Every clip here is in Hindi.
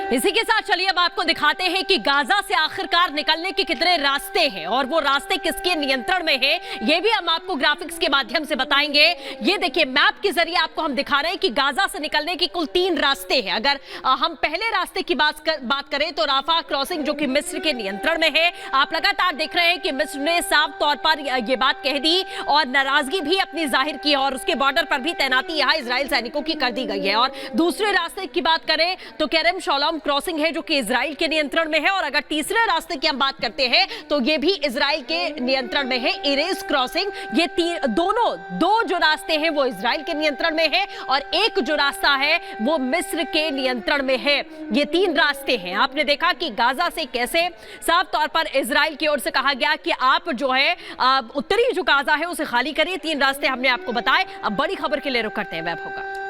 इसी के साथ चलिए अब आपको दिखाते हैं कि गाजा से आखिरकार निकलने के कितने रास्ते हैं और वो रास्ते किसके नियंत्रण में है, ये भी हम आपको ग्राफिक्स के माध्यम से बताएंगे। ये देखिए, मैप के जरिए आपको हम दिखा रहे हैं कि गाजा से निकलने के कुल 3 रास्ते हैं। अगर हम पहले रास्ते की बात करें तो राफा क्रॉसिंग, जो कि मिस्र के नियंत्रण में है। आप लगातार देख रहे हैं कि मिस्र ने साफ तौर पर यह बात कह दी और नाराजगी भी अपनी जाहिर की और उसके बॉर्डर पर भी तैनाती यहां इजराइल सैनिकों की कर दी गई है। और दूसरे रास्ते की बात करें तो केरम शोलम क्रॉसिंग है, जो कि इजराइल के नियंत्रण में है। और अगर तीसरे रास्ते की हम बात करते हैं तो ये भी इजराइल के नियंत्रण में है, इरेज क्रॉसिंग। ये दो जो रास्ते हैं वो इजराइल के नियंत्रण में है और एक जो रास्ता है वो मिस्र के नियंत्रण में है। ये 3 रास्ते हैं। आपने देखा कि गाजा से कैसे साफ तौर पर इजराइल की ओर से कहा गया कि आप जो है उत्तरी जो गाजा है उसे खाली करिए। 3 रास्ते हमने आपको बताए। अब बड़ी खबर के लिए रुख करते हैं, वैभ होगा।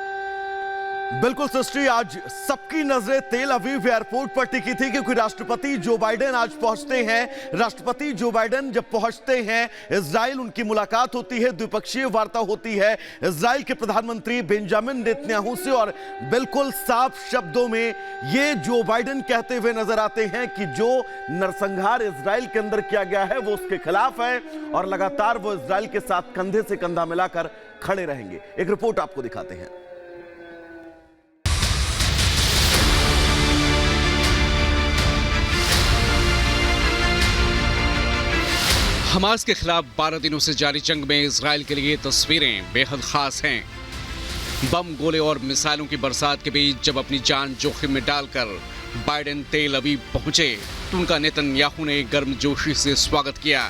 बिल्कुल सृष्टि, आज सबकी नजरें तेल अवीव एयरपोर्ट पर टिकी थी क्योंकि राष्ट्रपति जो बाइडेन आज पहुंचते हैं। राष्ट्रपति जो बाइडेन जब पहुंचते हैं इजराइल, उनकी मुलाकात होती है, द्विपक्षीय वार्ता होती है इजराइल के प्रधानमंत्री बेंजामिन नेतन्याहू से। और बिल्कुल साफ शब्दों में ये जो बाइडेन कहते हुए नजर आते हैं कि जो नरसंहार इजराइल के अंदर किया गया है वो उसके खिलाफ है और लगातार वो इजराइल के साथ कंधे से कंधा मिलाकर खड़े रहेंगे। एक रिपोर्ट आपको दिखाते हैं। हमास के खिलाफ 12 दिनों से जारी जंग में इजराइल के लिए तस्वीरें बेहद खास हैं। बम, गोले और मिसाइलों की बरसात के बीच जब अपनी जान जोखिम में डालकर बाइडेन तेल अवीव पहुंचे तो उनका नेतन्याहू ने गर्मजोशी से स्वागत किया।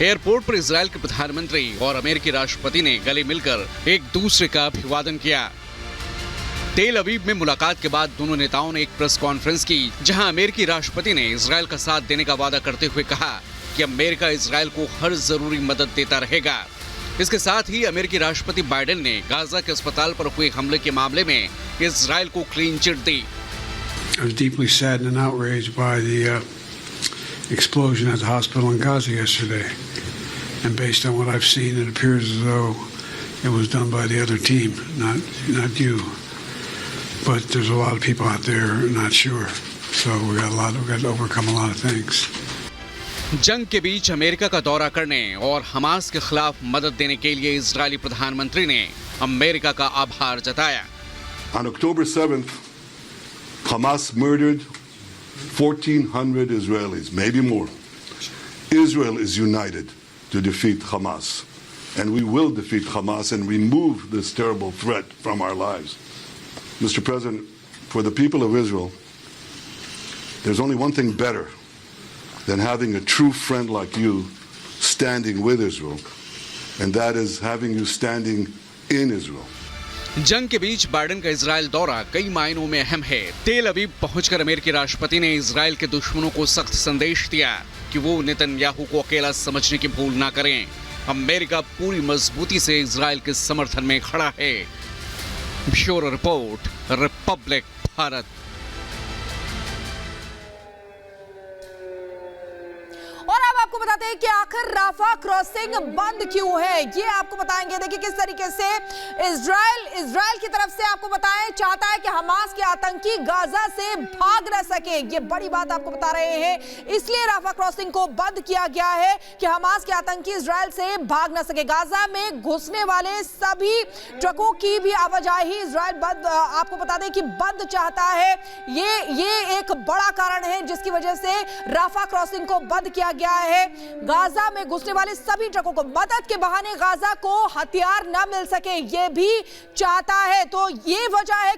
एयरपोर्ट पर इजराइल के प्रधानमंत्री और अमेरिकी राष्ट्रपति ने गले मिलकर एक दूसरे का अभिवादन किया। तेल अवीव में मुलाकात के बाद दोनों नेताओं ने एक प्रेस कॉन्फ्रेंस की, जहां अमेरिकी राष्ट्रपति ने इजराइल का साथ देने का वादा करते हुए कहा कि अमेरिका इजराइल को हर जरूरी मदद देता रहेगा। इसके साथ ही अमेरिकी राष्ट्रपति बाइडेन ने गाजा के अस्पताल पर हुए हमले के मामले में इजराइल को clean chit the. I was deeply saddened and outraged by the explosion at the hospital in Gaza yesterday. And based on what I've seen, it appears as though it was done by the other team, not you. But there's a lot of people out there not sure. So we got to overcome a lot of things. जंग के बीच अमेरिका का दौरा करने और हमास के खिलाफ मदद देने के लिए इजरायली प्रधानमंत्री ने अमेरिका का आभार जताया। On October 7th, Hamas murdered 1,400 Israelis, maybe more. Israel is united to defeat Hamas, and we will defeat Hamas and remove this terrible threat from our lives. Mr. President, for the people of Israel, there's only one thing better than having a true friend like you standing with Israel, and that is having you standing in Israel. जंग के बीच बाइडेन का इजराइल दौरा कई मायनों में अहम है। तेल अवीव पहुंचकर अमेरिकी राष्ट्रपति ने इजराइल के दुश्मनों को सख्त संदेश दिया कि वो नेतन्याहू को अकेला समझने की भूल ना करें। अमेरिका पूरी मजबूती से इजराइल के समर्थन में खड़ा है। Bureau report, Republic Bharat. और अब आपको बताते हैं कि आखिर राफा क्रॉसिंग बंद क्यों है, ये आपको बताएंगे। देखिए किस तरीके से इजराइल की तरफ से आपको बताएं चाहता है कि हमास के आतंकी गाजा से भाग न सके। ये बड़ी बात आपको बता रहे हैं, इसलिए राफा क्रॉसिंग को बंद किया गया है कि हमास के आतंकी इजराइल से भाग न सके। गाजा में घुसने वाले सभी ट्रकों की भी आवाजाही इजराइल आपको बता दें कि बंद चाहता है। ये एक बड़ा कारण है जिसकी वजह से राफा क्रॉसिंग को बंद किया गया है। गाजा में घुसने वाले सभी ट्रकों को मदद के बहाने गाजा को हथियार न मिल सके, ये भी चाहता है। तो ये वजह है